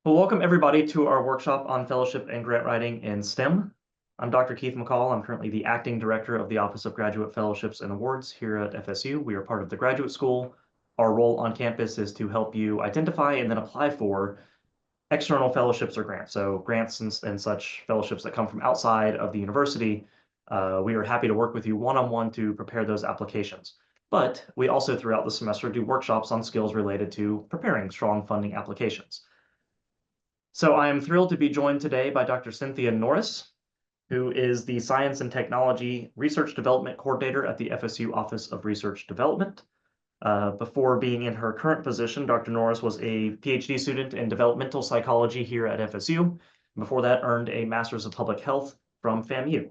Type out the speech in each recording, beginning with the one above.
Well, welcome everybody to our workshop on fellowship and grant writing in STEM. I'm Dr. Keith McCall. I'm currently the acting director of the Office of Graduate Fellowships and Awards here at FSU. We are part of the graduate school. Our role on campus is to help you identify and then apply for external fellowships or grants. So grants and such fellowships that come from outside of the university. We are happy to work with you one-on-one to prepare those applications. But we also throughout the semester do workshops on skills related to preparing strong funding applications. So I am thrilled to be joined today by Dr. Cynthia Norris, who is the Science and Technology Research Development Coordinator at the FSU Office of Research Development. Before being in her current position, Dr. Norris was a PhD student in developmental psychology here at FSU. Before that, earned a Master's of Public Health from FAMU.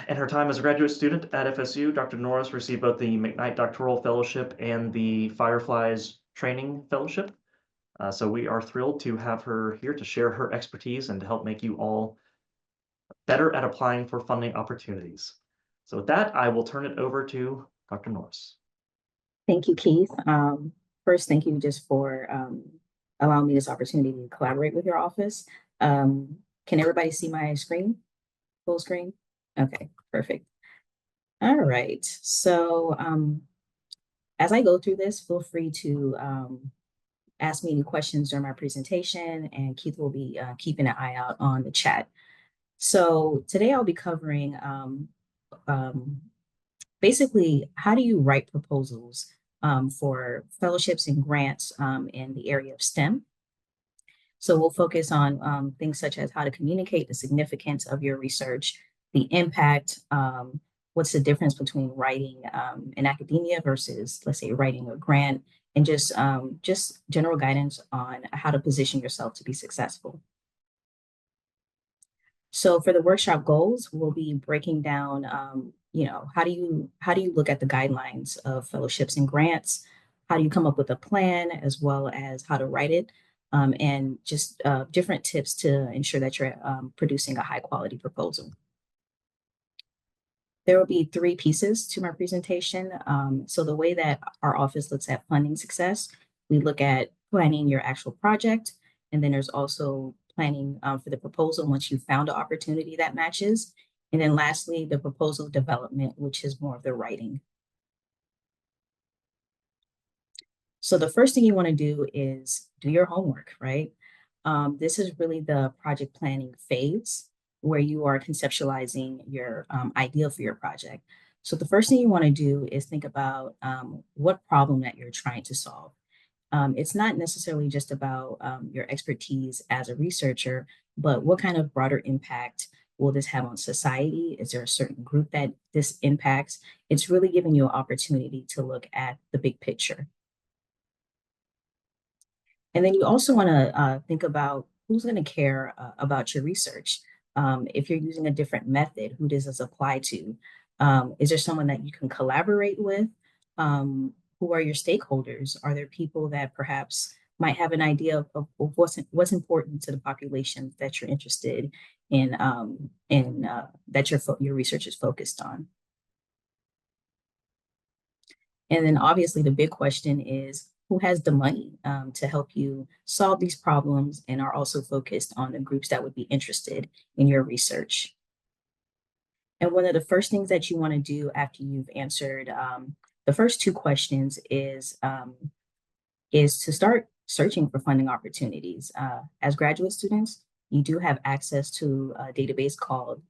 In her time as a graduate student at FSU, Dr. Norris received both the McKnight Doctoral Fellowship and the Fireflies Training Fellowship. So we are thrilled to have her here to share her expertise and to help make you all better at applying for funding opportunities. So with that, I will turn it over to Dr. Norris. Thank you, Keith. First, thank you just for allowing me this opportunity to collaborate with your office. Can everybody see my screen? Full screen? Okay, perfect. All right. So as I go through this, feel free to ask me any questions during my presentation, and Keith will be keeping an eye out on the chat. So today I'll be covering basically how do you write proposals for fellowships and grants in the area of STEM. So we'll focus on things such as how to communicate the significance of your research, the impact, what's the difference between writing in academia versus, let's say, writing a grant, and just general guidance on how to position yourself to be successful. So for the workshop goals, we'll be breaking down, how do you look at the guidelines of fellowships and grants? How do you come up with a plan, as well as how to write it, and just different tips to ensure that you're producing a high quality proposal. There will be 3 pieces to my presentation. So the way that our office looks at funding success, we look at planning your actual project, and then there's also planning for the proposal once you've found an opportunity that matches. And then lastly, the proposal development, which is more of the writing. So the first thing you want to do is do your homework, right? This is really the project planning phase, where you are conceptualizing your idea for your project. So the first thing you want to do is think about what problem that you're trying to solve. It's not necessarily just about your expertise as a researcher, but what kind of broader impact will this have on society? Is there a certain group that this impacts? It's really giving you an opportunity to look at the big picture. And then you also want to think about who's going to care about your research. If you're using a different method, who does this apply to? Is there someone that you can collaborate with? Who are your stakeholders? Are there people that perhaps might have an idea of what's important to the population that you're interested in, that your research is focused on? And then obviously the big question is, who has the money to help you solve these problems and are also focused on the groups that would be interested in your research? And one of the first things that you want to do after you've answered the first 2 questions is to start searching for funding opportunities. As graduate students, you do have access to a database called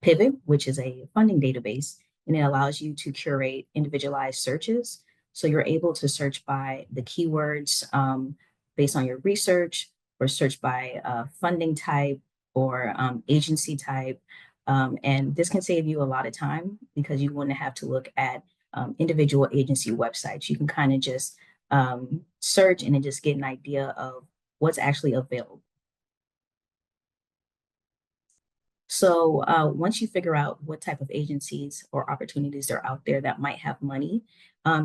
Pivot, which is a funding database, and it allows you to curate individualized searches. So you're able to search by the keywords based on your research, or search by funding type or agency type. And this can save you a lot of time because you wouldn't have to look at individual agency websites. You can kind of just search and then just get an idea of what's actually available. So once you figure out what type of agencies or opportunities are out there that might have money,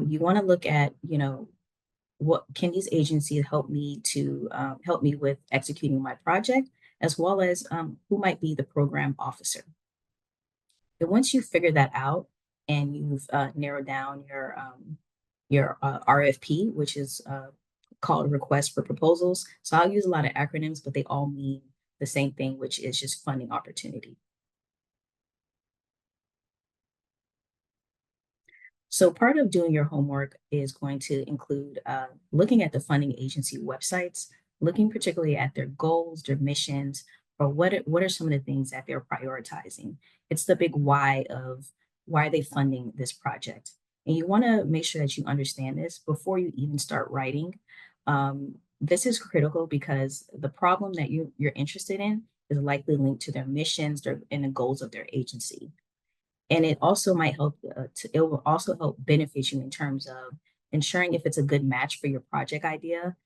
you want to look at, what can these agencies help me with executing my project, as well as who might be the program officer. And once you figure that out and you've narrowed down your RFP, which is called requests for proposals. So I'll use a lot of acronyms, but they all mean the same thing, which is just funding opportunity. So part of doing your homework is going to include looking at the funding agency websites, looking particularly at their goals, their missions, or what are some of the things that they're prioritizing. It's the big why of why are they funding this project. And you want to make sure that you understand this before you even start writing. This is critical because the problem that you're interested in is likely linked to their missions and the goals of their agency. And it also might help it will also help benefit you in terms of ensuring if it's a good match for your project idea.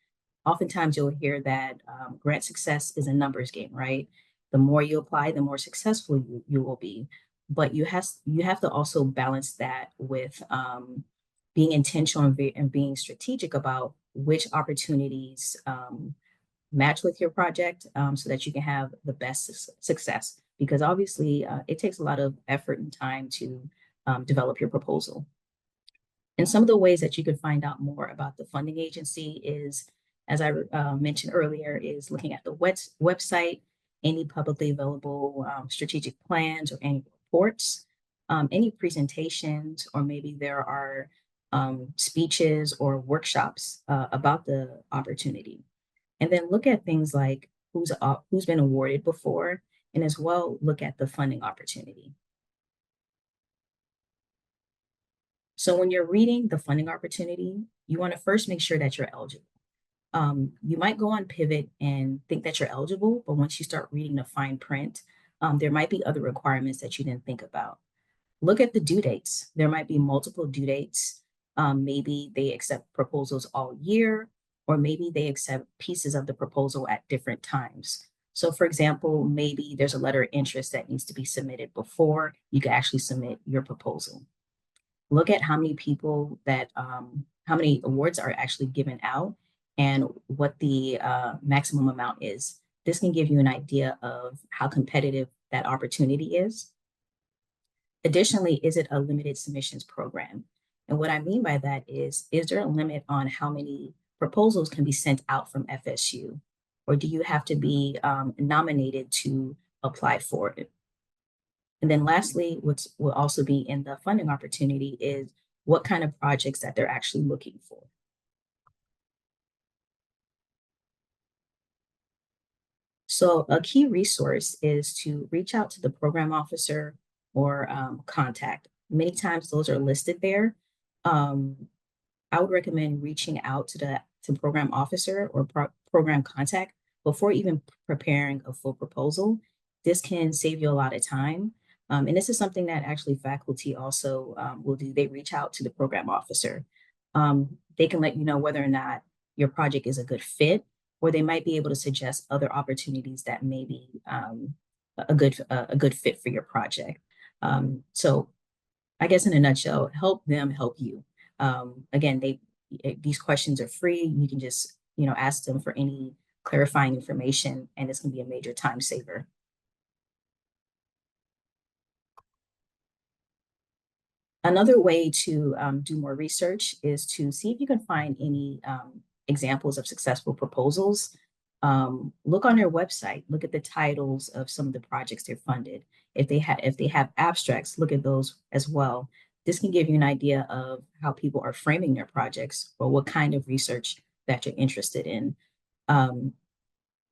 Oftentimes you'll hear that grant success is a numbers game, right? The more you apply, the more successful you will be. But you have to also balance that with being intentional and being strategic about which opportunities match with your project so that you can have the best success. Because obviously it takes a lot of effort and time to develop your proposal. And some of the ways that you can find out more about the funding agency is, as I mentioned earlier, is looking at the website, any publicly available strategic plans or any reports, any presentations, or maybe there are speeches or workshops about the opportunity. And then look at things like who's been awarded before, and as well look at the funding opportunity. So when you're reading the funding opportunity, you want to first make sure that you're eligible. You might go on Pivot and think that you're eligible, but once you start reading the fine print, there might be other requirements that you didn't think about. Look at the due dates. There might be multiple due dates. Maybe they accept proposals all year, or maybe they accept pieces of the proposal at different times. So for example, maybe there's a letter of interest that needs to be submitted before you can actually submit your proposal. Look at how many people that, how many awards are actually given out and what the maximum amount is. This can give you an idea of how competitive that opportunity is. Additionally, is it a limited submissions program? And what I mean by that is there a limit on how many proposals can be sent out from FSU? Or do you have to be nominated to apply for it? And then lastly, what will also be in the funding opportunity is what kind of projects that they're actually looking for. So a key resource is to reach out to the program officer or contact. Many times those are listed there. I would recommend reaching out to the program officer or program contact before even preparing a full proposal. This can save you a lot of time. And this is something that actually faculty also will do. They reach out to the program officer. They can let you know whether or not your project is a good fit, or they might be able to suggest other opportunities that may be a good fit for your project. So I guess in a nutshell, help them help you. Again, these questions are free. You can just ask them for any clarifying information, and it's going to be a major time saver. Another way to do more research is to see if you can find any examples of successful proposals. Look on their website, look at the titles of some of the projects they're funded. If they have abstracts, look at those as well. This can give you an idea of how people are framing their projects or what kind of research that you're interested in.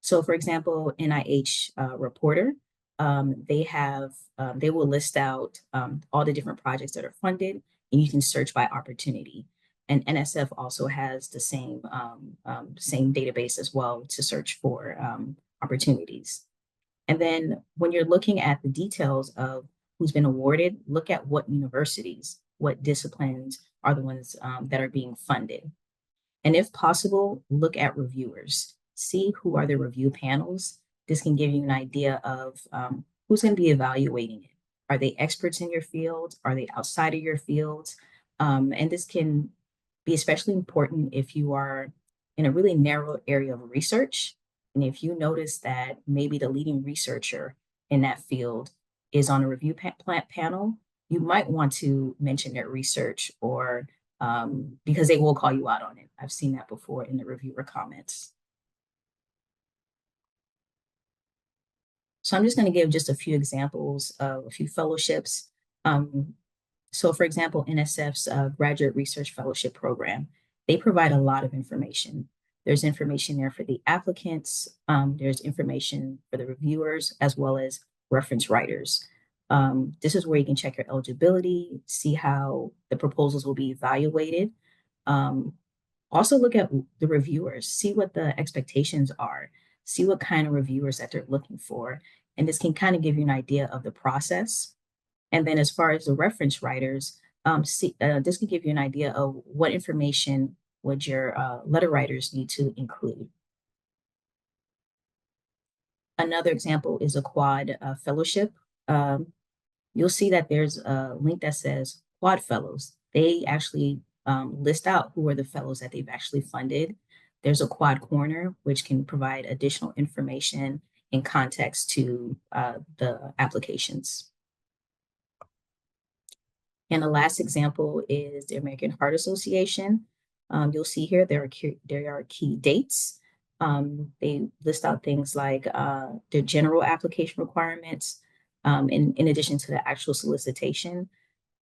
So for example, NIH Reporter, they will list out all the different projects that are funded, and you can search by opportunity. And NSF also has the same database as well to search for opportunities. And then when you're looking at the details of who's been awarded, look at what universities, what disciplines are the ones that are being funded. And if possible, look at reviewers. See who are the review panels. This can give you an idea of who's going to be evaluating it. Are they experts in your field? Are they outside of your field? And this can be especially important if you are in a really narrow area of research. And if you notice that maybe the leading researcher in that field is on a review panel, you might want to mention their research or because they will call you out on it. I've seen that before in the reviewer comments. So I'm just going to give just a few examples of a few fellowships. So for example, NSF's Graduate Research Fellowship Program, they provide a lot of information. There's information there for the applicants, there's information for the reviewers, as well as reference writers. This is where you can check your eligibility, see how the proposals will be evaluated. Also look at the reviewers, see what the expectations are, see what kind of reviewers that they're looking for. And this can kind of give you an idea of the process. And then as far as the reference writers, this can give you an idea of what information would your letter writers need to include. Another example is a quad fellowship. You'll see that there's a link that says quad fellows. They actually list out who are the fellows that they've actually funded. There's a quad corner, which can provide additional information and context to the applications. And the last example is the American Heart Association. You'll see here there are key dates. They list out things like their general application requirements, in addition to the actual solicitation.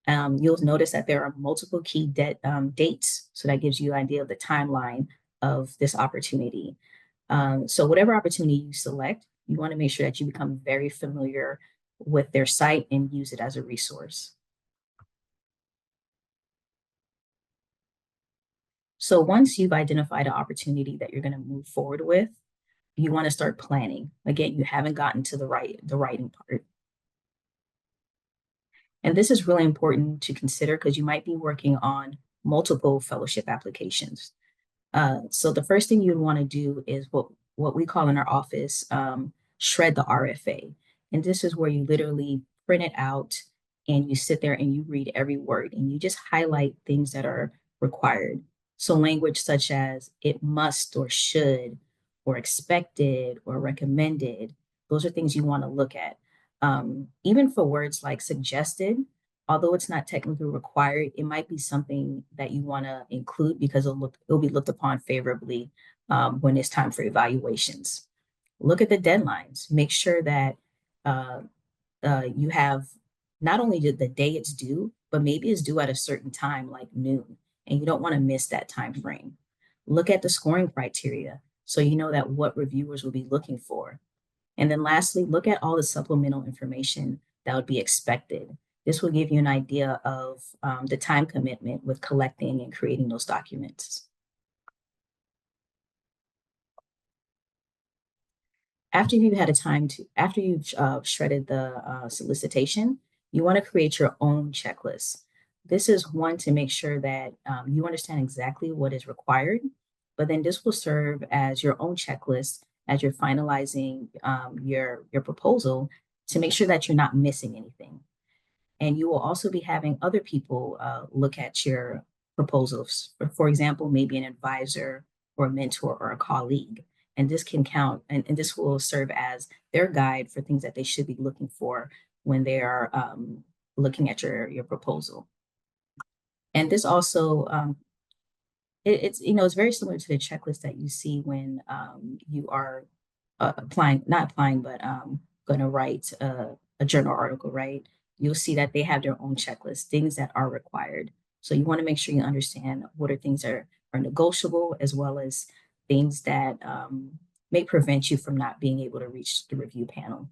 You'll notice that there are multiple key dates, so that gives you an idea of the timeline of this opportunity. So whatever opportunity you select, you want to make sure that you become very familiar with their site and use it as a resource. So once you've identified an opportunity that you're going to move forward with, you want to start planning. Again, you haven't gotten to the writing part. And this is really important to consider because you might be working on multiple fellowship applications. So the first thing you'd want to do is what we call in our office, shred the RFA. And this is where you literally print it out and you sit there and you read every word and you just highlight things that are required. So language such as it must or should or expected or recommended, those are things you want to look at. Even for words like suggested, although it's not technically required, it might be something that you want to include because it'll be looked upon favorably when it's time for evaluations. Look at the deadlines. Make sure that you have not only the day it's due, but maybe it's due at a certain time, like noon, and you don't want to miss that time frame. Look at the scoring criteria so you know that what reviewers will be looking for. And then lastly, look at all the supplemental information that would be expected. This will give you an idea of the time commitment with collecting and creating those documents. After you've shredded the solicitation, you want to create your own checklist. This is one to make sure that you understand exactly what is required, but then this will serve as your own checklist as you're finalizing your proposal to make sure that you're not missing anything. And you will also be having other people look at your proposals. For example, maybe an advisor or a mentor or a colleague. And this can count, and this will serve as their guide for things that they should be looking for when they are looking at your proposal. And this also, it's very similar to the checklist that you see when you are not applying, but going to write a journal article, right? You'll see that they have their own checklist, things that are required. So you want to make sure you understand what are things that are negotiable, as well as things that may prevent you from not being able to reach the review panel.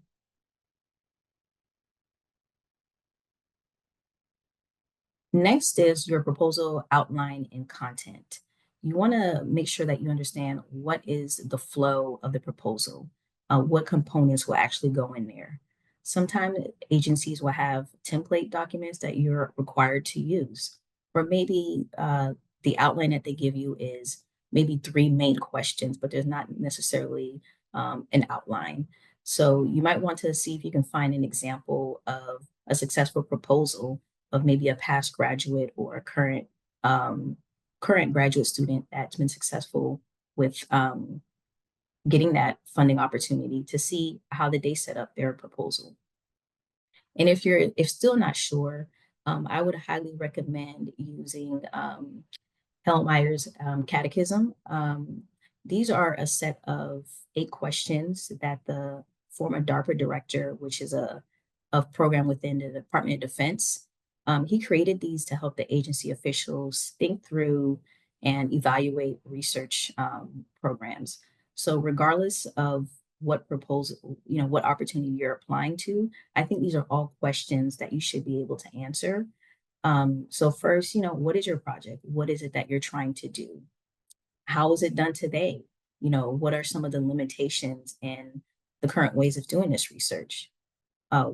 Next is your proposal outline and content. You want to make sure that you understand what is the flow of the proposal, what components will actually go in there. Sometimes agencies will have template documents that you're required to use, or maybe the outline that they give you is maybe 3 main questions, but there's not necessarily an outline. So you might want to see if you can find an example of a successful proposal of maybe a past graduate or a current graduate student that's been successful with getting that funding opportunity, to see how did they set up their proposal. And if still not sure, I would highly recommend using Hellmeyer's Catechism. These are a set of 8 questions that the former DARPA director, which is a program within the Department of Defense, he created these to help the agency officials think through and evaluate research programs. So regardless of what proposal, what opportunity you're applying to, I think these are all questions that you should be able to answer. So first, what is your project? What is it that you're trying to do? How is it done today? What are some of the limitations in the current ways of doing this research?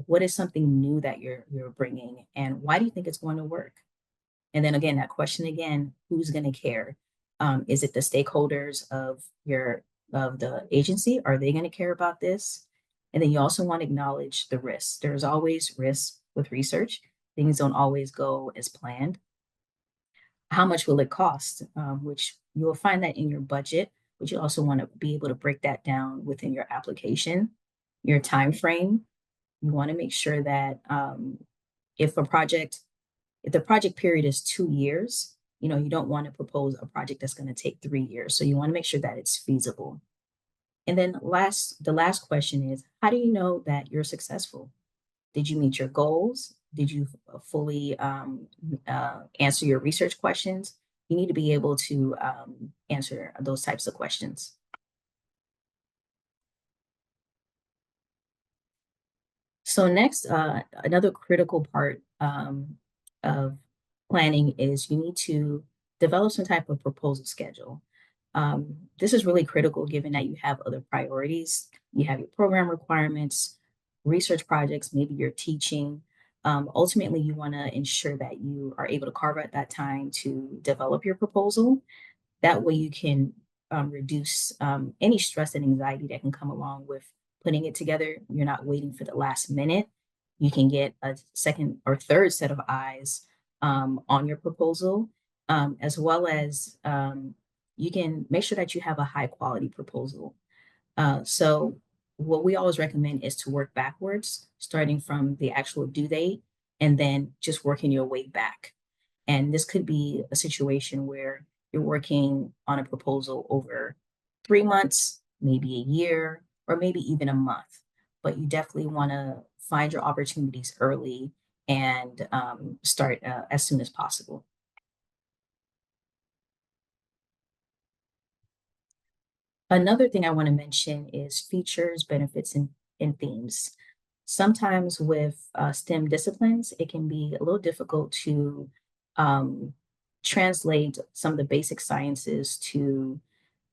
What is something new that you're bringing, and why do you think it's going to work? And then again, that question again, who's going to care? Is it the stakeholders of the agency? Are they going to care about this? And then you also want to acknowledge the risks. There's always risks with research. Things don't always go as planned. How much will it cost? Which you will find that in your budget, but you also want to be able to break that down within your application, your time frame. You want to make sure that if the project period is 2 years, you don't want to propose a project that's going to take 3 years. So you want to make sure that it's feasible. And then the last question is, how do you know that you're successful? Did you meet your goals? Did you fully answer your research questions? You need to be able to answer those types of questions. So next, another critical part of planning is you need to develop some type of proposal schedule. This is really critical given that you have other priorities. You have your program requirements, research projects, maybe you're teaching. Ultimately, you want to ensure that you are able to carve out that time to develop your proposal. That way you can reduce any stress and anxiety that can come along with putting it together. You're not waiting for the last minute. You can get a second or third set of eyes on your proposal, as well as you can make sure that you have a high quality proposal. So what we always recommend is to work backwards, starting from the actual due date and then just working your way back. And this could be a situation where you're working on a proposal over 3 months, maybe a year, or maybe even a month. But you definitely want to find your opportunities early and start as soon as possible. Another thing I want to mention is features, benefits, and themes. Sometimes with STEM disciplines, it can be a little difficult to um, translate some of the basic sciences to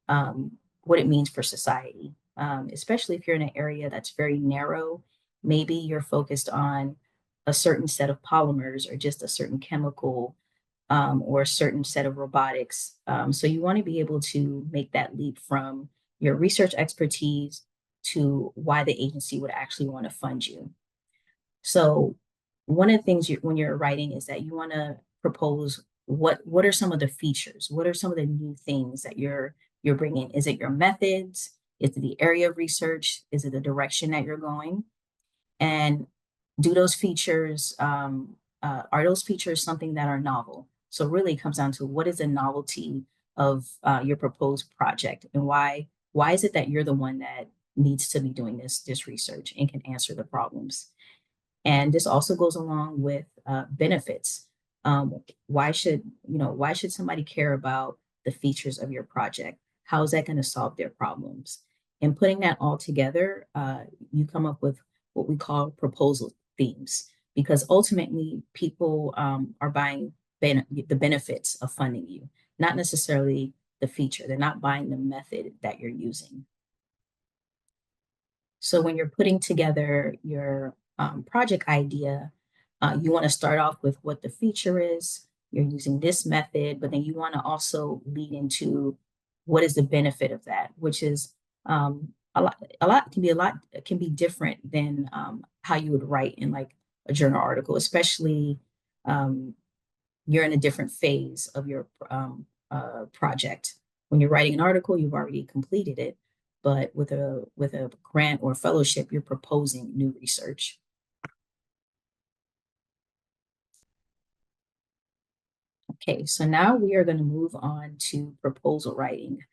what it means for society, especially if you're in an area that's very narrow. Maybe you're focused on a certain set of polymers or just a certain chemical or a certain set of robotics. So you want to be able to make that leap from your research expertise to why the agency would actually want to fund you. So one of the things when you're writing is that you want to propose what are some of the features? What are some of the new things that you're bringing? Is it your methods? Is it the area of research? Is it the direction that you're going? And do those features are those features something that are novel? So really it comes down to what is the novelty of your proposed project, and why is it that you're the one that needs to be doing this research and can answer the problems? And this also goes along with benefits. Why should somebody care about the features of your project? How is that going to solve their problems? And putting that all together, you come up with what we call proposal themes, because ultimately people are buying the benefits of funding you, not necessarily the feature. They're not buying the method that you're using. So when you're putting together your project idea, you want to start off with what the feature is. You're using this method, but then you want to also lead into what is the benefit of that, which is a lot can be different than how you would write in like a journal article, especially you're in a different phase of your project. When you're writing an article, you've already completed it, but with a grant or fellowship, you're proposing new research. Okay, so now we are going to move on to proposal writing.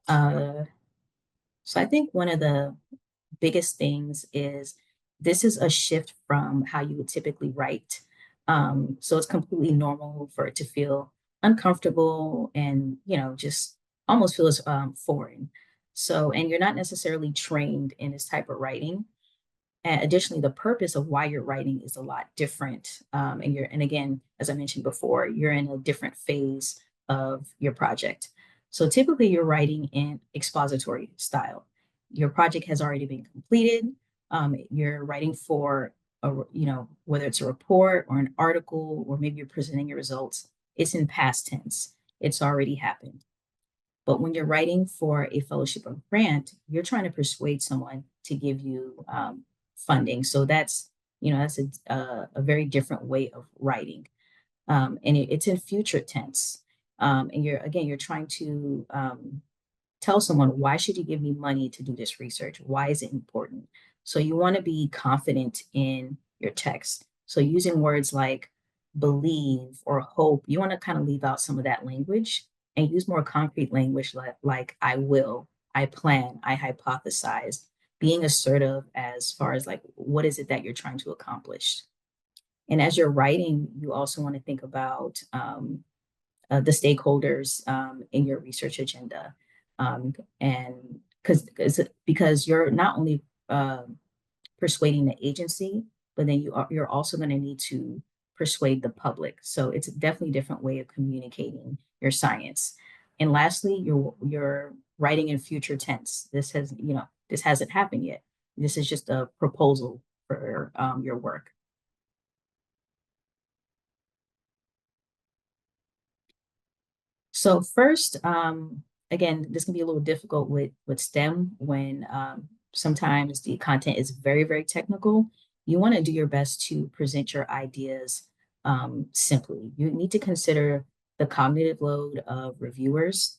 Uh, so I think one of the biggest things is this is a shift from how you would typically write. So it's completely normal for it to feel uncomfortable and, just almost feels foreign. So, and you're not necessarily trained in this type of writing. And additionally, the purpose of why you're writing is a lot different. And again, as I mentioned before, you're in a different phase of your project. So typically you're writing in expository style. Your project has already been completed. You're writing for whether it's a report or an article, or maybe you're presenting your results. It's in past tense. It's already happened. But when you're writing for a fellowship or grant, you're trying to persuade someone to give you funding. So that's a very different way of writing, and it's in future tense. And you're trying to tell someone, why should you give me money to do this research? Why is it important? So you want to be confident in your text. So using words like believe or hope, you want to kind of leave out some of that language and use more concrete language like I will, I plan, I hypothesize, being assertive as far as like, what is it that you're trying to accomplish? And as you're writing, you also want to think about the stakeholders in your research agenda. And because you're not only persuading the agency, but then you're also going to need to persuade the public. So it's definitely a different way of communicating your science. And lastly, you're writing in future tense. This hasn't happened yet. This is just a proposal for your work. So first, again, this can be a little difficult with STEM when sometimes the content is very, very technical. You want to do your best to present your ideas simply. You need to consider the cognitive load of reviewers.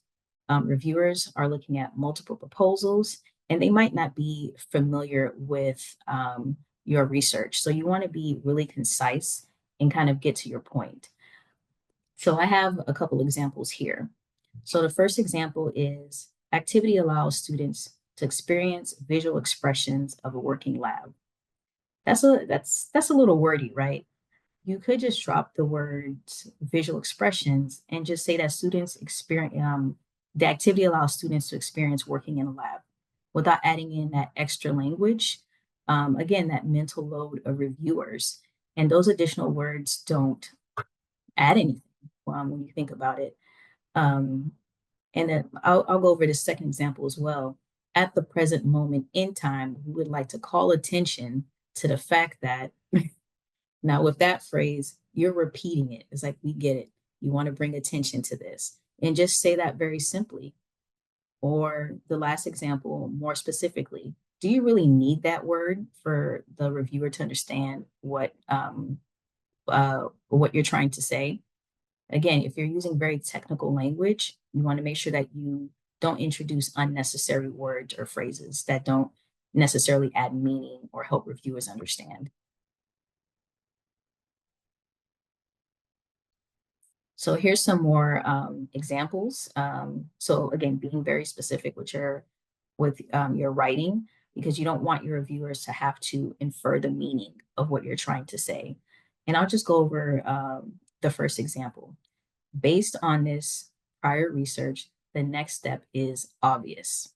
Reviewers are looking at multiple proposals, and they might not be familiar with your research. So you want to be really concise and kind of get to your point. So I have a couple examples here. So the first example is activity allows students to experience visual expressions of a working lab. That's a little wordy, right? You could just drop the words visual expressions and just say that students experience the activity allows students to experience working in a lab without adding in that extra language. Again, that mental load of reviewers. And those additional words don't add anything when you think about it. Um, and then I'll go over the second example as well. At the present moment in time, we would like to call attention to the fact that now with that phrase, you're repeating it. It's like, we get it. You want to bring attention to this. And just say that very simply. Or the last example, more specifically, do you really need that word for the reviewer to understand what you're trying to say? Again, if you're using very technical language, you want to make sure that you don't introduce unnecessary words or phrases that don't necessarily add meaning or help reviewers understand. So here's some more examples. So again, being very specific with your writing, because you don't want your reviewers to have to infer the meaning of what you're trying to say. And I'll just go over the first example. Based on this prior research, the next step is obvious.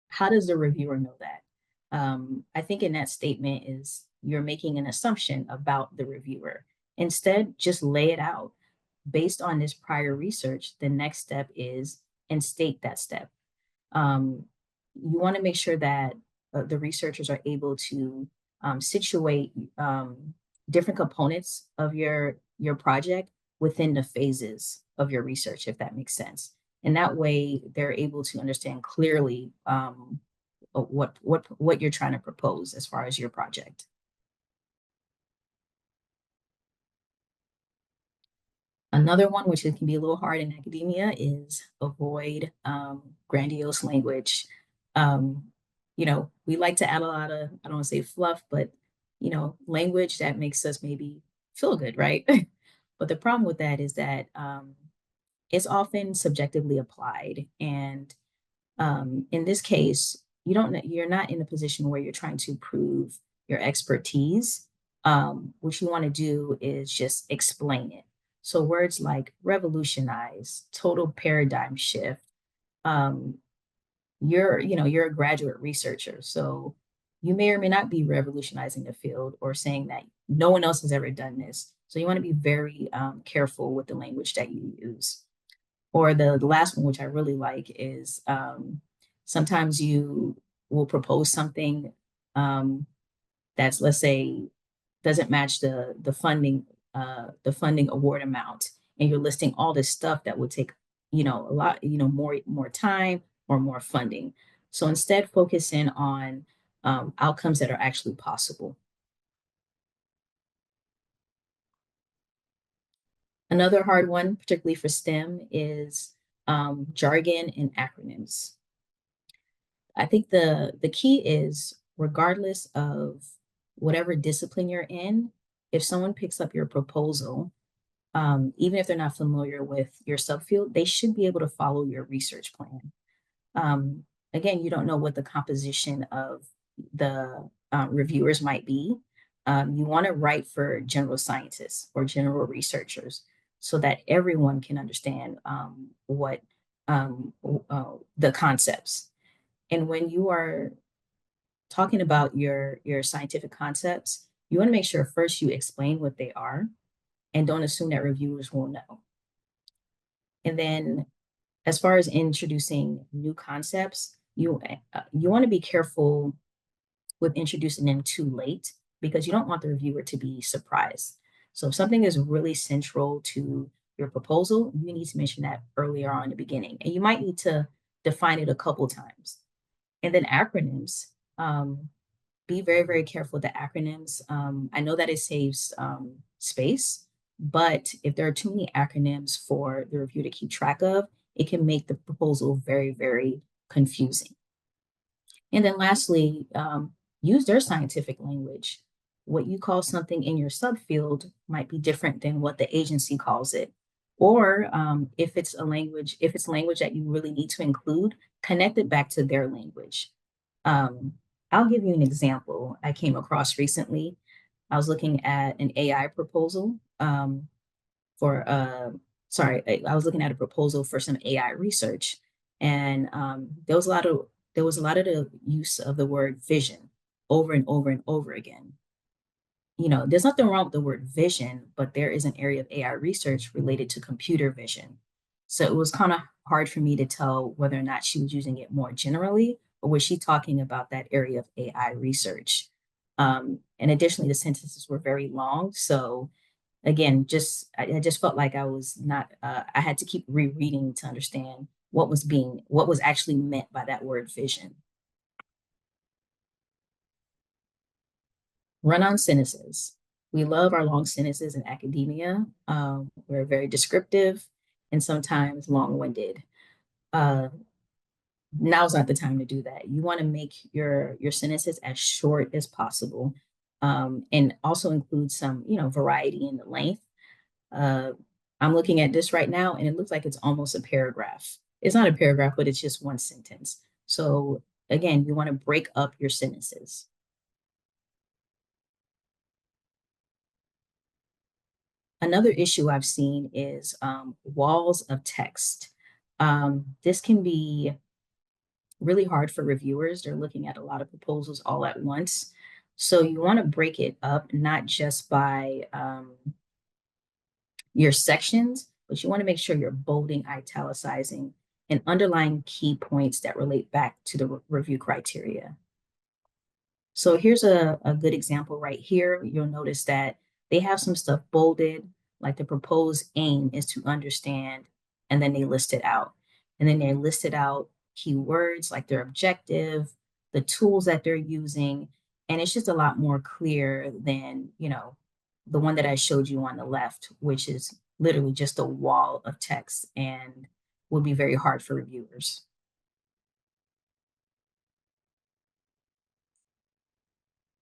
How does the reviewer know that? I think in that statement is you're making an assumption about the reviewer. Instead, just lay it out. Based on this prior research, the next step is, and state that step. You want to make sure that the researchers are able to situate different components of your project within the phases of your research, if that makes sense. And that way, they're able to understand clearly what you're trying to propose as far as your project. Another one, which can be a little hard in academia, is avoid grandiose language. Um, we like to add a lot of, I don't want to say fluff, but language that makes us maybe feel good, right? But the problem with that is that it's often subjectively applied. And in this case, you're not in a position where you're trying to prove your expertise. What you want to do is just explain it. So words like revolutionize, total paradigm shift, um, you're a graduate researcher, so you may or may not be revolutionizing the field or saying that no one else has ever done this. So you want to be very careful with the language that you use. Or the last one, which I really like, is sometimes you will propose something that's, let's say, doesn't match the funding award amount, and you're listing all this stuff that would take a lot, more time or more funding. So instead, focus in on outcomes that are actually possible. Another hard one, particularly for STEM, is jargon and acronyms. I think the key is, regardless of whatever discipline you're in, if someone picks up your proposal, even if they're not familiar with your subfield, they should be able to follow your research plan. Um, Again, you don't know what the composition of the reviewers might be. You want to write for general scientists or general researchers so that everyone can understand what the concepts. And when you are talking about your scientific concepts, you want to make sure first you explain what they are and don't assume that reviewers will know. And then, as far as introducing new concepts, you want to be careful with introducing them too late, because you don't want the reviewer to be surprised. So if something is really central to your proposal, you need to mention that earlier on in the beginning, and you might need to define it a couple times. And then acronyms. Be very, very careful with the acronyms. I know that it saves space, but if there are too many acronyms for the review to keep track of, it can make the proposal very, very confusing. And then lastly, use their scientific language. What you call something in your subfield might be different than what the agency calls it. Or if it's language that you really need to include, connect it back to their language. Um, I'll give you an example I came across recently. I was looking at an AI proposal for, sorry, I was looking at a proposal for some AI research, and there was a lot of the use of the word vision over and over and over again. There's nothing wrong with the word vision, but there is an area of AI research related to computer vision. So it was kind of hard for me to tell whether or not she was using it more generally, or was she talking about that area of AI research. And additionally, the sentences were very long. So again, I just felt like I was not, I had to keep rereading to understand what was actually meant by that word vision. Run-on sentences. We love our long sentences in academia. We're very descriptive and sometimes long-winded. Uh, Now's not the time to do that. You want to make your sentences as short as possible, and also include some, variety in the length. Uh, I'm looking at this right now, and it looks like it's almost a paragraph. It's not a paragraph, but it's just one sentence. So again, you want to break up your sentences. Another issue I've seen is walls of text. This can be really hard for reviewers. They're looking at a lot of proposals all at once. So you want to break it up, not just by your sections, but you want to make sure you're bolding, italicizing, and underlying key points that relate back to the review criteria. So here's a good example right here. You'll notice that they have some stuff bolded, like the proposed aim is to understand, and then they list it out. And then they listed out keywords like their objective, the tools that they're using, and it's just a lot more clear than, the one that I showed you on the left, which is literally just a wall of text and would be very hard for reviewers.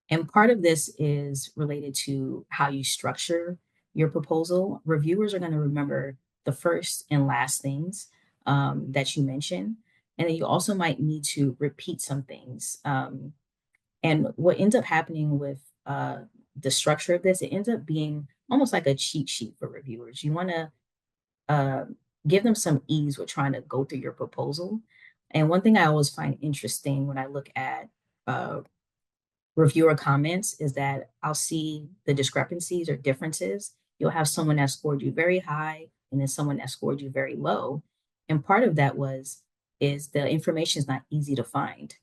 And part of this is related to how you structure your proposal, reviewers are going to remember the first and last things that you mention. And then you also might need to repeat some things. And what ends up happening with the structure of this, it ends up being almost like a cheat sheet for reviewers. You want to uh, give them some ease with trying to go through your proposal. And one thing I always find interesting when I look at uh, reviewer comments is that I'll see the discrepancies or differences. You'll have someone that scored you very high and then someone that scored you very low. And part of that is the information is not easy to find.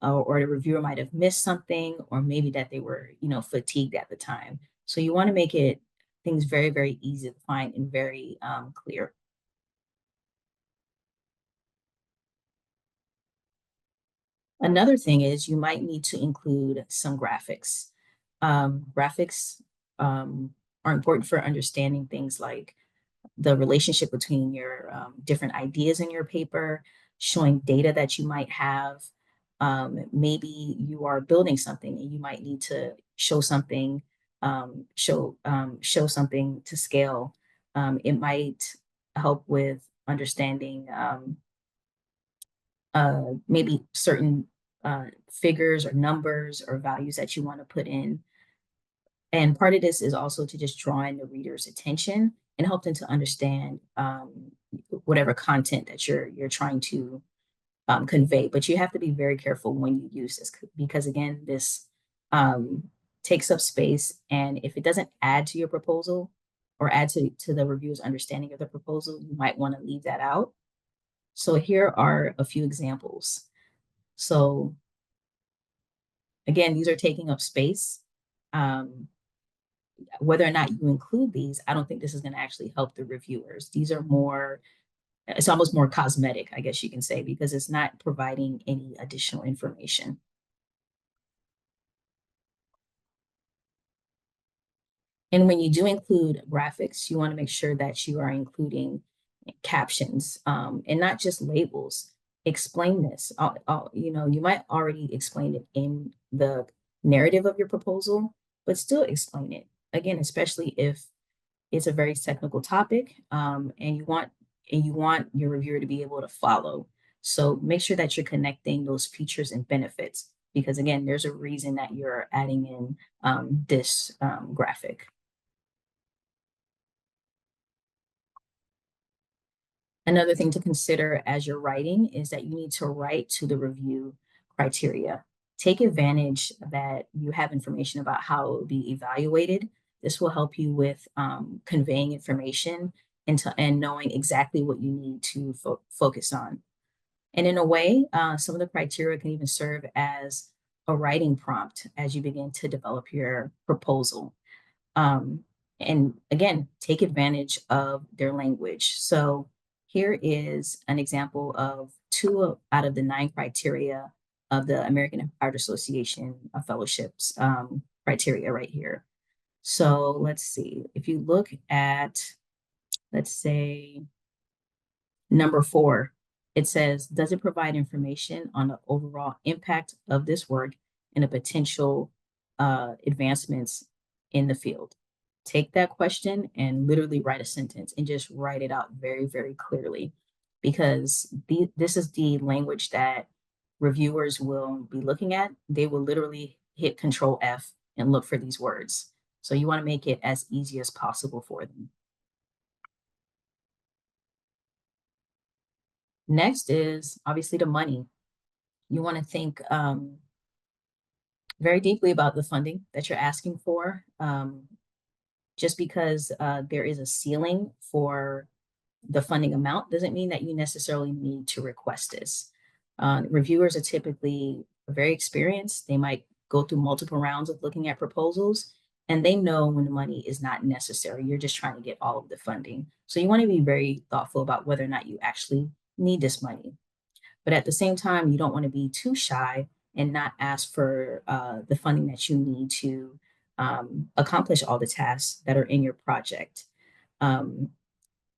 Or the reviewer might have missed something, or maybe that they were, fatigued at the time. So you want to make it things very, very easy to find and very clear. Another thing is you might need to include some graphics. Graphics are important for understanding things like the relationship between your different ideas in your paper, showing data that you might have. Maybe you are building something and you might need to show something, show something to scale. It might help with understanding maybe certain figures or numbers or values that you want to put in. And part of this is also to just draw in the reader's attention and help them to understand whatever content that you're trying to convey. But you have to be very careful when you use this because again, this takes up space, and if it doesn't add to your proposal or add to the reviewer's understanding of the proposal, you might want to leave that out. So here are a few examples. So again, these are taking up space. Whether or not you include these, I don't think this is going to actually help the reviewers. These are more, it's almost more cosmetic, I guess you can say, because it's not providing any additional information. And when you do include graphics, you want to make sure that you are including captions and not just labels. Explain this. You might already explain it in the narrative of your proposal, but still explain it. Again, especially if it's a very technical topic and you want your reviewer to be able to follow. So make sure that you're connecting those features and benefits because again, there's a reason that you're adding in this graphic. Another thing to consider as you're writing is that you need to write to the review criteria. Take advantage that you have information about how it will be evaluated. This will help you with conveying information and knowing exactly what you need to focus on. And in a way, some of the criteria can even serve as a writing prompt as you begin to develop your proposal. And again, take advantage of their language. So here is an example of 2 out of the 9 criteria of the American Art Association fellowships criteria right here. So let's see, if you look at, let's say, number 4, it says, does it provide information on the overall impact of this work and the potential advancements in the field? Take that question and literally write a sentence and just write it out very, very clearly because this is the language that reviewers will be looking at. They will literally hit Control F and look for these words. So you want to make it as easy as possible for them. Next is obviously the money. You want to think very deeply about the funding that you're asking for. Just because there is a ceiling for the funding amount doesn't mean that you necessarily need to request this. Reviewers are typically very experienced. They might go through multiple rounds of looking at proposals, and they know when the money is not necessary. You're just trying to get all of the funding. So you want to be very thoughtful about whether or not you actually need this money. But at the same time, you don't want to be too shy and not ask for the funding that you need to accomplish all the tasks that are in your project. And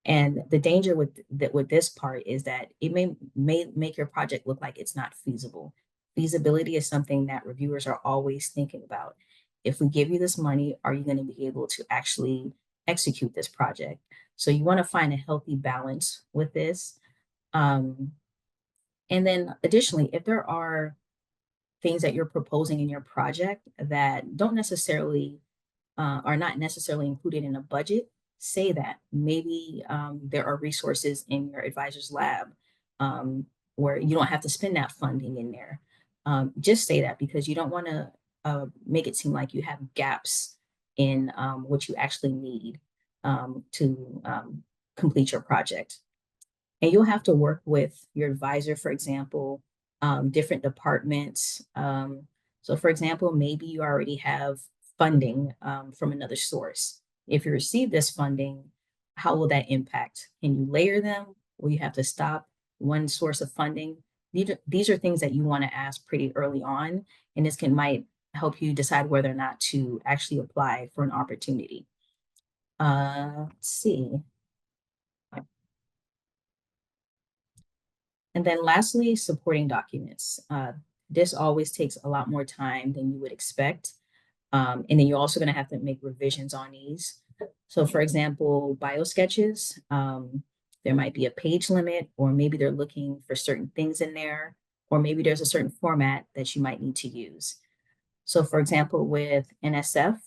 the danger with this part is that it may make your project look like it's not feasible. Feasibility is something that reviewers are always thinking about. If we give you this money, are you going to be able to actually execute this project. So you want to find a healthy balance with this. And then additionally, if there are things that you're proposing in your project that don't necessarily are not necessarily included in a budget, say that. Maybe there are resources in your advisor's lab where you don't have to spend that funding in there. Just say that because you don't want to make it seem like you have gaps in what you actually need to complete your project. And you'll have to work with your advisor, for example, different departments. So for example, maybe you already have funding from another source. If you receive this funding, how will that impact? Can you layer them? Will you have to stop one source of funding? These are things that you want to ask pretty early on, and this might help you decide whether or not to actually apply for an opportunity. Let's see. And then lastly, supporting documents. This always takes a lot more time than you would expect. And then you're also going to have to make revisions on these. So for example, bio sketches, there might be a page limit, or maybe they're looking for certain things in there, or maybe there's a certain format that you might need to use. So for example, with NSF,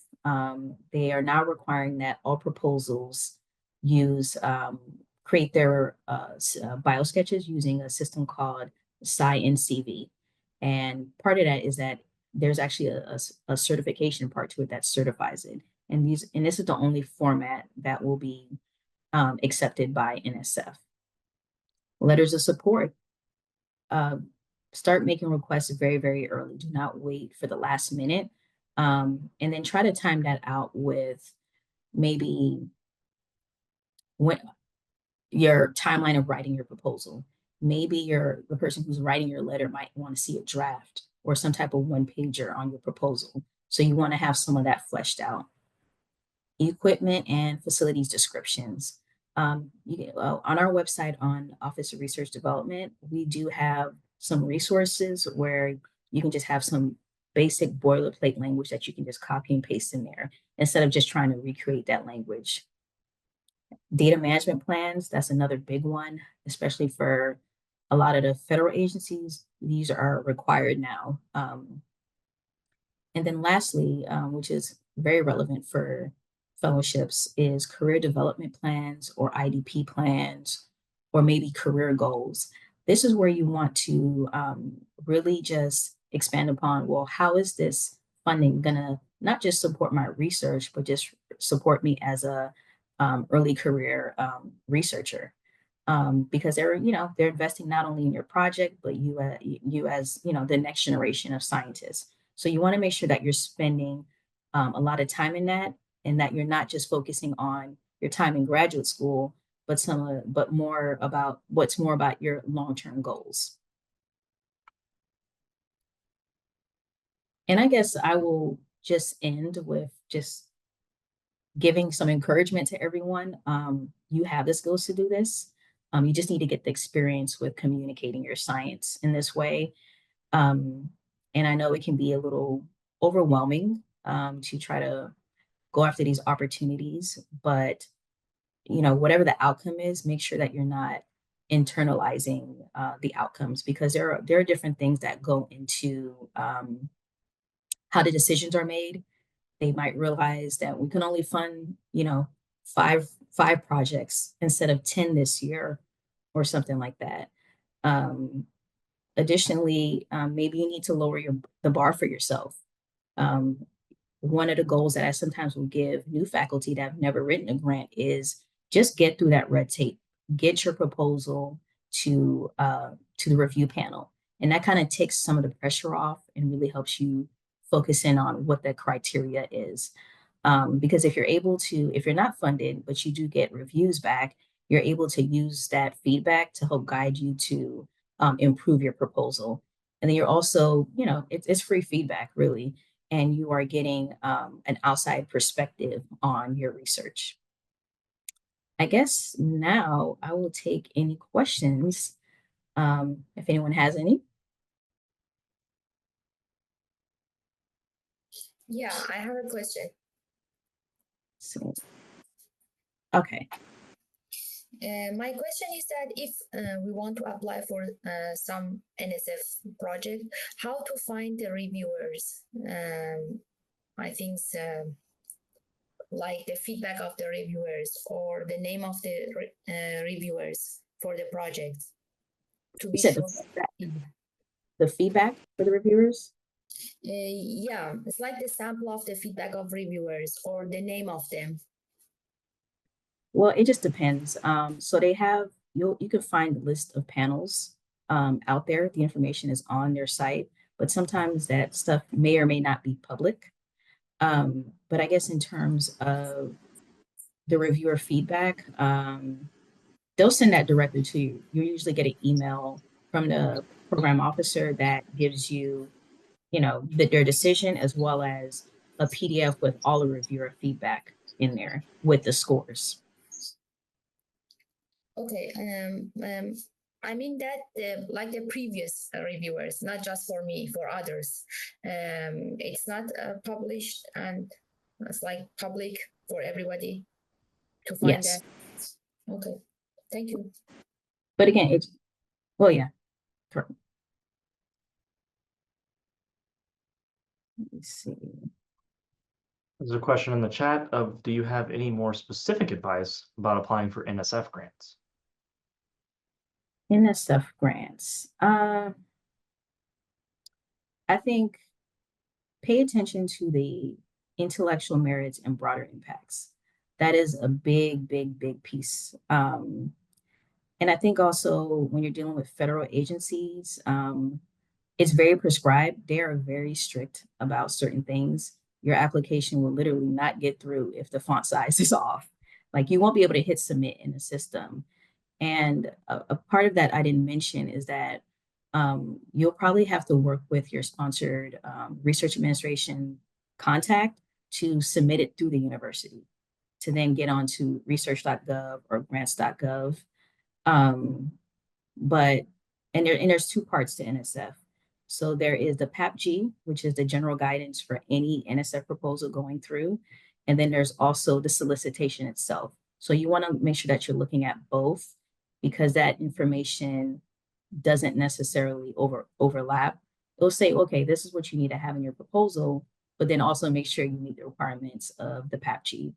they are now requiring that all proposals use create their bio sketches using a system called SciNCV. And part of that is that there's actually a certification part to it that certifies it. And this is the only format that will be accepted by NSF. Letters of support. Start making requests very, very early. Do not wait for the last minute. And then try to time that out with maybe when your timeline of writing your proposal. Maybe the person who's writing your letter might want to see a draft or some type of one pager on your proposal. So you want to have some of that fleshed out. Equipment and facilities descriptions. On our website on Office of Research Development, we do have some resources where you can just have some basic boilerplate language that you can just copy and paste in there instead of just trying to recreate that language. Data management plans, that's another big one, especially for a lot of the federal agencies. These are required now. And then lastly, which is very relevant for fellowships, is career development plans or IDP plans, or maybe career goals. This is where you want to really just expand upon, well, how is this funding gonna not just support my research, but just support me as a early career researcher? Because they're investing not only in your project, but you as the next generation of scientists. So you want to make sure that you're spending a lot of time in that, and that you're not just focusing on your time in graduate school, but more about your long-term goals. And I guess I will just end with just giving some encouragement to everyone. You have the skills to do this. You just need to get the experience with communicating your science in this way. And I know it can be a little overwhelming to try to go after these opportunities, but whatever the outcome is, make sure that you're not internalizing the outcomes, because there are different things that go into how the decisions are made. They might realize that we can only fund, five projects instead of 10 this year, or something like that. Additionally, maybe you need to lower the bar for yourself. One of the goals that I sometimes will give new faculty that have never written a grant is just get through that red tape, get your proposal to the review panel, and that kind of takes some of the pressure off and really helps you focus in on what the criteria is. Because if you're not funded, but you do get reviews back, you're able to use that feedback to help guide you to improve your proposal. And then you're also, it's free feedback really, and you are getting an outside perspective on your research. I guess now I will take any questions if anyone has any. Yeah, I have a question. So, Okay. My question is that if we want to apply for some NSF project, how to find the reviewers? I think like the feedback of the reviewers or the name of the reviewers for the project to You be said sure. the feedback for the reviewers? Yeah, it's like the sample of the feedback of reviewers or the name of them. Well, it just depends. So they have, you can find a list of panels out there. The information is on their site, but sometimes that stuff may or may not be public. But I guess in terms of the reviewer feedback, they'll send that directly to you. You usually get an email from the program officer that gives you, their decision, as well as a PDF with all the reviewer feedback in there with the scores. Okay. I mean that like the previous reviewers, not just for me, for others. It's not published and it's like public for everybody to find Yes. that. Okay. Thank you. But again, well, yeah. Let me see. There's a question in the chat of, do you have any more specific advice about applying for NSF grants? NSF grants. I think pay attention to the intellectual merits and broader impacts. That is a big, big, big piece. And I think also when you're dealing with federal agencies, it's very prescribed. They are very strict about certain things. Your application will literally not get through if the font size is off. Like you won't be able to hit submit in the system. And a part of that I didn't mention is that you'll probably have to work with your sponsored research administration contact to submit it through the university to then get onto research.gov or grants.gov. But there's two parts to NSF. So there is the PAPG, which is the general guidance for any NSF proposal going through. And then there's also the solicitation itself. So you want to make sure that you're looking at both because that information doesn't necessarily overlap. It'll say, okay, this is what you need to have in your proposal, but then also make sure you meet the requirements of the PAPG.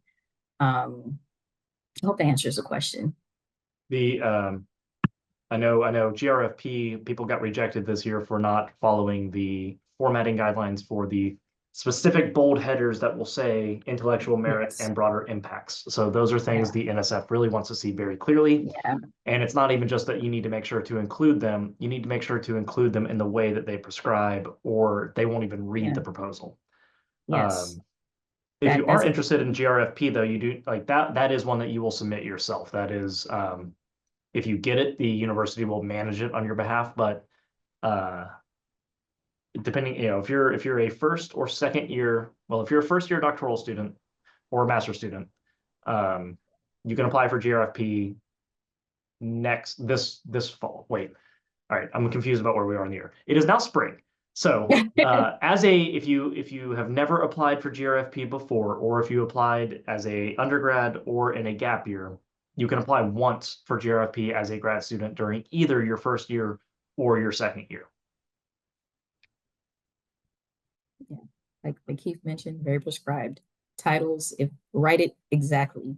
I hope that answers the question. I know GRFP people got rejected this year for not following the formatting guidelines for the specific bold headers that will say intellectual merit Yes. and broader impacts. So those are things the NSF really wants to see very clearly. Yeah. And it's not even just that you need to make sure to include them, you need to make sure to include them in the way that they prescribe, or they won't even read the proposal. Yes. If you are interested in GRFP though, you do like that is one that you will submit yourself. That is, if you get it, the university will manage it on your behalf, but depending, if you're a first or second year, well, if you're a first year doctoral student or a master's student, you can apply for GRFP this fall. Wait, all right, I'm confused about where we are in the year. It is now spring. So if you have never applied for GRFP before, or if you applied as a undergrad or in a gap year, you can apply once for GRFP as a grad student during either your first year or your second year. Yeah, like Keith mentioned, very prescribed. Titles, write it exactly,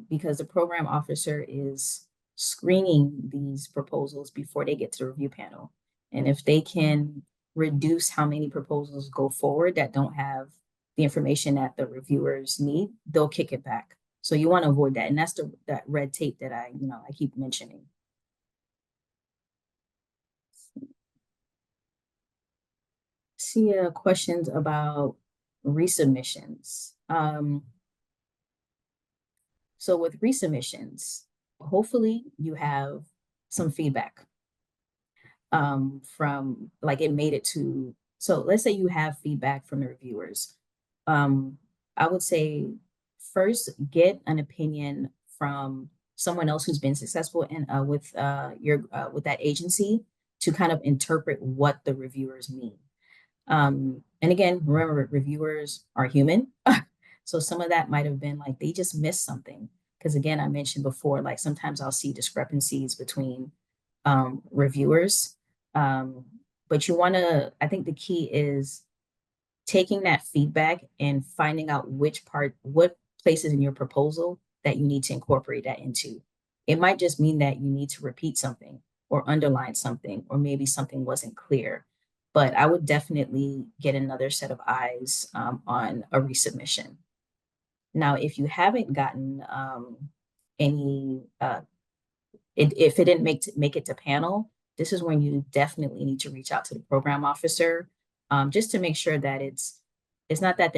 because the program officer is screening these proposals before they get to the review panel. And if they can reduce how many proposals go forward that don't have the information that the reviewers need, they'll kick it back. So you want to avoid that. And that's that red tape that I keep mentioning. See questions about resubmissions. So with resubmissions, hopefully you have some feedback from like it made it to, so let's say you have feedback from the reviewers. I would say first get an opinion from someone else who's been successful in with with that agency to kind of interpret what the reviewers mean. And again, remember, reviewers are human. So some of that might have been like they just missed something. because again, I mentioned before, like sometimes I'll see discrepancies between reviewers. But you want to, I think the key is taking that feedback and finding out what places in your proposal that you need to incorporate that into. It might just mean that you need to repeat something or underline something, or maybe something wasn't clear. But I would definitely get another set of eyes on a resubmission. Now, if you haven't gotten any, if it didn't make it to panel, this is when you definitely need to reach out to the program officer, just to make sure that it's not that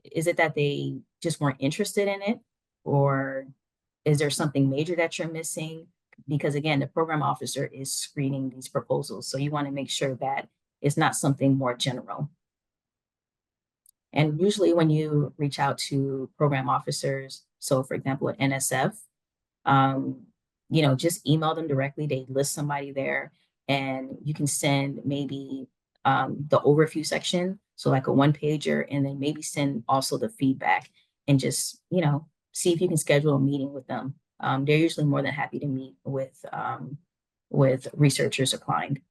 is it that they just weren't interested in it, or is there something major that you're missing? Because again, the program officer is screening these proposals, so you want to make sure that it's not something more general. And usually when you reach out to program officers, so for example, at NSF, just email them directly. They list somebody there, and you can send maybe the overview section, so like a one pager, and then maybe send also the feedback, and just see if you can schedule a meeting with them. They're usually more than happy to meet with researchers applying.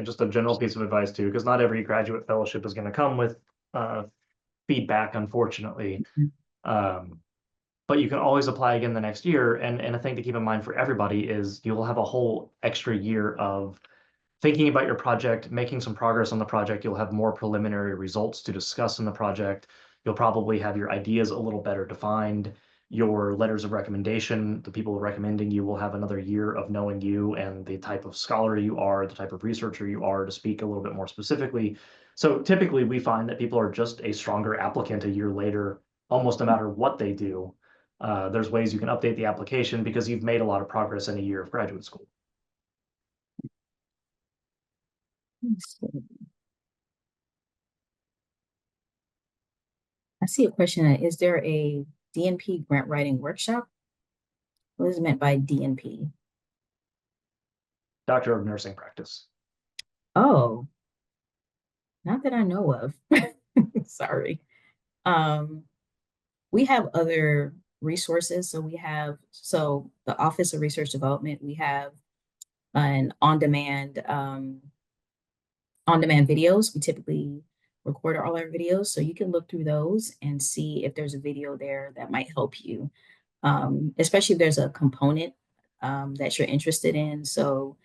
Just a general piece of advice too, because not every graduate fellowship is going to come with feedback, unfortunately. But you can always apply again the next year. And a thing to keep in mind for everybody is you'll have a whole extra year of thinking about your project, making some progress on the project. You'll have more preliminary results to discuss in the project. You'll probably have your ideas a little better defined. Your letters of recommendation, the people recommending you will have another year of knowing you and the type of scholar you are, the type of researcher you are, to speak a little bit more specifically. So typically we find that people are just a stronger applicant a year later, almost no matter what they do. There's ways you can update the application because you've made a lot of progress in a year of graduate school. I see a question. Is there a DNP grant writing workshop? What is meant by DNP? Doctor of Nursing Practice. Oh, not that I know of. Sorry. We have other resources. So we have, the Office of Research Development, we have an on-demand videos. We typically record all our videos, so you can look through those and see if there's a video there that might help you, especially if there's a component that you're interested in. So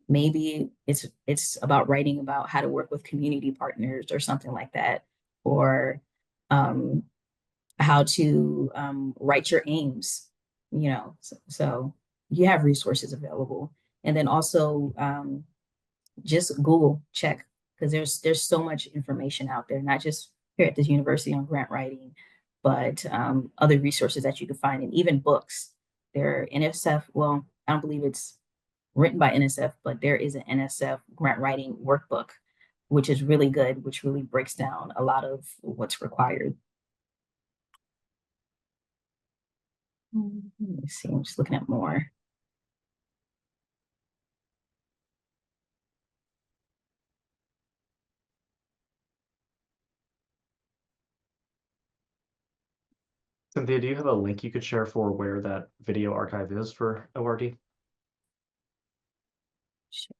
maybe it's about writing about how to work with community partners or something like that, or how to write your aims, so you have resources available. And then also just Google check, because there's so much information out there, not just here at this university on grant writing, but other resources that you can find, and even books. There are NSF, well, I don't believe it's written by NSF, but there is an NSF grant writing workbook, which is really good, which really breaks down a lot of what's required. Let me see, I'm just looking at more. Cynthia, do you have a link you could share for where that video archive is for ORD? Sure.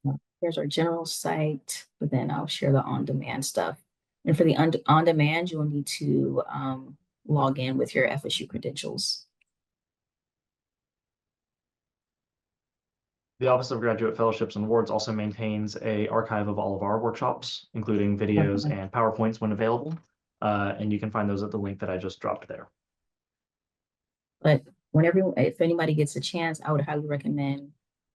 So here's our general site, but then I'll share the on-demand stuff. And for the on-demand, you will need to log in with your FSU credentials. The Office of Graduate Fellowships and Awards also maintains an archive of all of our workshops, including videos and PowerPoints when available. And you can find those at the link that I just dropped there. But if anybody gets a chance, I would highly recommend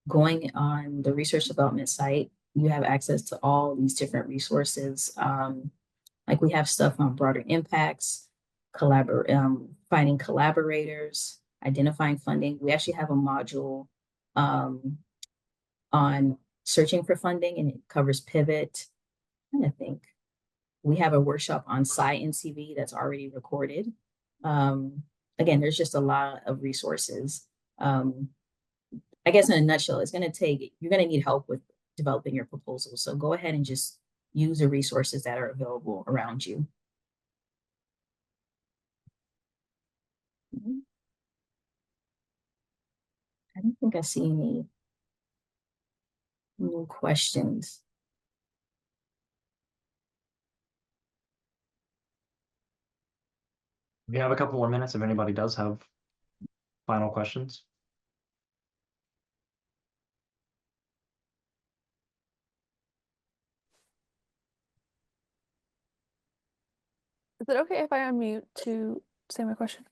going on the research development site. You have access to all these different resources. Like we have stuff on broader impacts, finding collaborators, identifying funding. We actually have a module on searching for funding, and it covers pivot. I'm trying to think. We have a workshop on Sci-NCV that's already recorded. Again, there's just a lot of resources. I guess in a nutshell, you're going to need help with developing your proposal. So go ahead and just use the resources that are available around you. I don't think I see any new questions. We have a couple more minutes if anybody does have final questions. Is it okay if I unmute to say my question?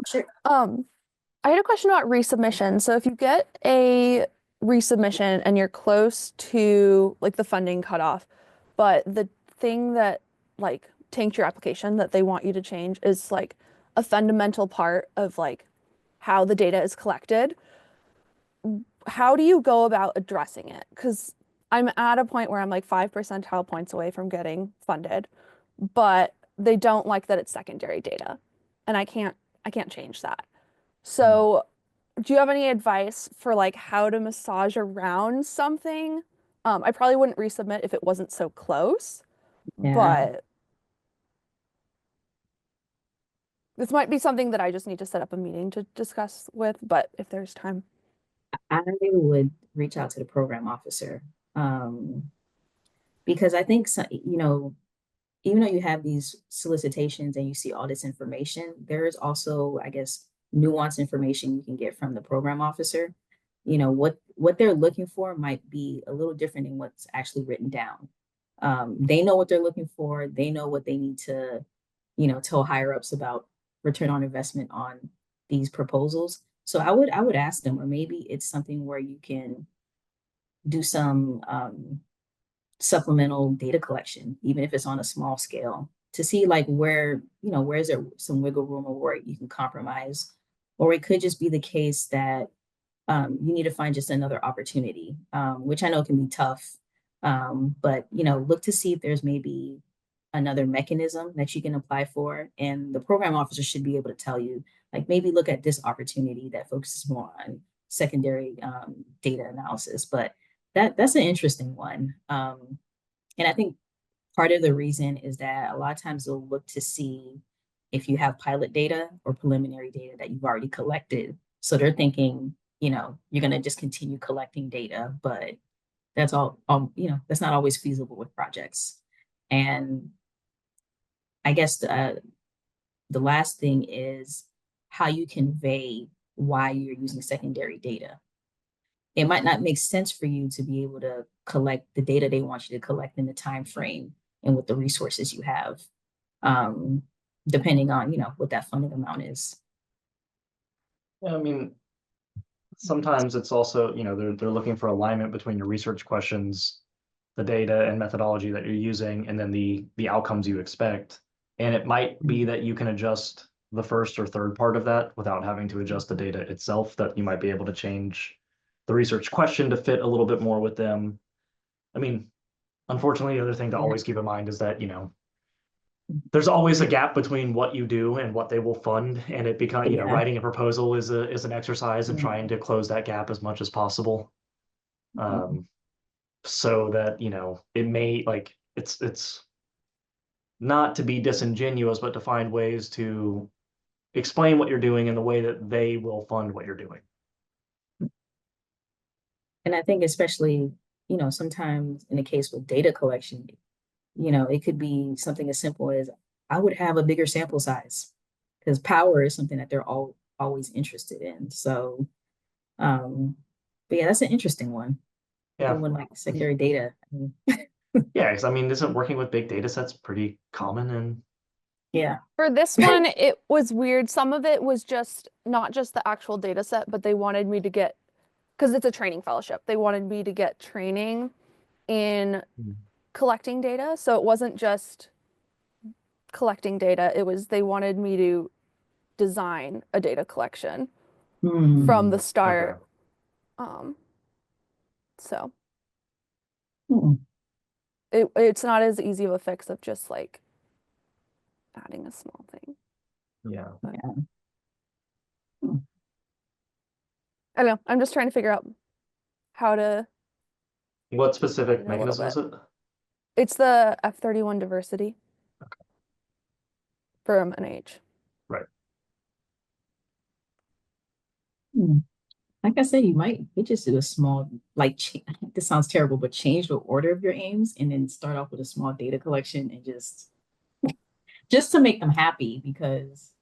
Sure. I had a question about resubmission. So if you get a resubmission and you're close to like the funding cutoff, but the thing that like tanked your application that they want you to change is like a fundamental part of like how the data is collected, how do you go about addressing it? Because I'm at a point where I'm like 5 percentile points away from getting funded, but they don't like that it's secondary data, and I can't change that. So do you have any advice for like how to massage around something? I probably wouldn't resubmit if it wasn't so close, Yeah. but this might be something that I just need to set up a meeting to discuss with, but if there's time. I would reach out to the program officer, because I think, you know, even though you have these solicitations and you see all this information, there is also, I guess, nuanced information you can get from the program officer. You know, what they're looking for might be a little different than what's actually written down. They know what they're looking for. They know what they need to, you know, tell higher ups about return on investment on these proposals. So I would ask them, or maybe it's something where you can do some supplemental data collection, even if it's on a small scale, to see like where, you know, where is there some wiggle room or where you can compromise. Or it could just be the case that you need to find just another opportunity, which I know can be tough. But, you know, look to see if there's maybe another mechanism that you can apply for. And the program officer should be able to tell you, like, maybe look at this opportunity that focuses more on secondary data analysis. But that's an interesting one. And I think part of the reason is that a lot of times they'll look to see if you have pilot data or preliminary data that you've already collected. So they're thinking, you know, you're going to just continue collecting data, but that's all, you know, that's not always feasible with projects. And I guess the last thing is how you convey why you're using secondary data. It might not make sense for you to be able to collect the data they want you to collect in the time frame and with the resources you have, depending on, you know, what that funding amount is. Yeah, I mean, sometimes it's also, you know, they're looking for alignment between your research questions, the data and methodology that you're using, and then the outcomes you expect. And it might be that you can adjust the first or third part of that without having to adjust the data itself, that you might be able to change the research question to fit a little bit more with them. I mean, unfortunately, the other thing to always keep in mind is that, you know, there's always a gap between what you do and what they will fund, and it becomes, you know, Yeah. writing a proposal is an exercise in trying to close that gap as much as possible. So that, you know, it may, like, it's not to be disingenuous, but to find ways to explain what you're doing in the way that they will fund what you're doing. And I think especially, you know, sometimes in the case with data collection, you know, it could be something as simple as I would have a bigger sample size, because power is something that they're always interested in. So, but yeah, that's an interesting one. Yeah. Even when like secondary data. Yeah, because I mean, isn't working with big data sets pretty common? And Yeah. For this one, it was weird. Some of it was just not just the actual data set, but they wanted me to get, because it's a training fellowship, they wanted me to get training in collecting data. So it wasn't just collecting data, it was they wanted me to design a data collection from the start. Okay. So Hmm. it's not as easy of a fix of just like adding a small thing. Yeah. Yeah. I don't know. I'm just trying to figure out how to What specific in a little mechanism is it? It's the F31 diversity for MNH. Right. Like I said, you might just do a small, like, this sounds terrible, but change the order of your aims and then start off with a small data collection and just to make them happy, because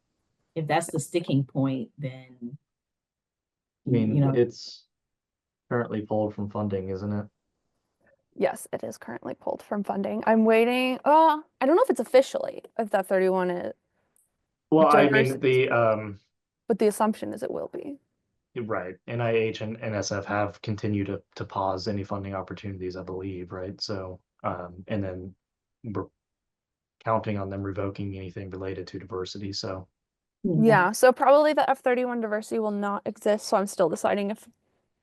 if that's the sticking point, then I mean, you know, it's currently pulled from funding, isn't it? Yes, it is currently pulled from funding. I'm waiting. I don't know if it's officially if that 31 is, Well, I mean, diversity, but the assumption is it will be. right, NIH and NSF have continued to pause any funding opportunities, I believe, right? So, and then we're counting on them revoking anything related to diversity, so. Yeah, so probably the F31 diversity will not exist. So I'm still deciding if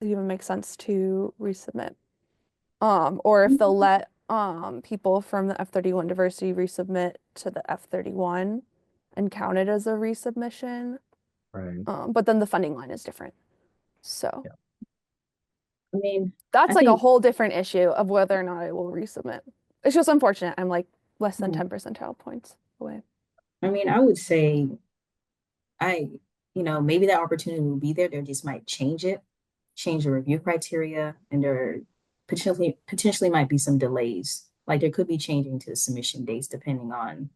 it even makes sense to resubmit. Or if they'll let people from the F31 diversity resubmit to the F31 and count it as a resubmission. Right. But then the funding line is different. So I mean, that's I like a think- whole different issue of whether or not I will resubmit. It's just unfortunate. I'm like less than 10 percentile points away. I mean, I would say maybe that opportunity will be there. They just might change the review criteria, and there potentially might be some delays. Like there could be changing to the submission dates depending on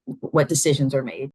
what decisions are made.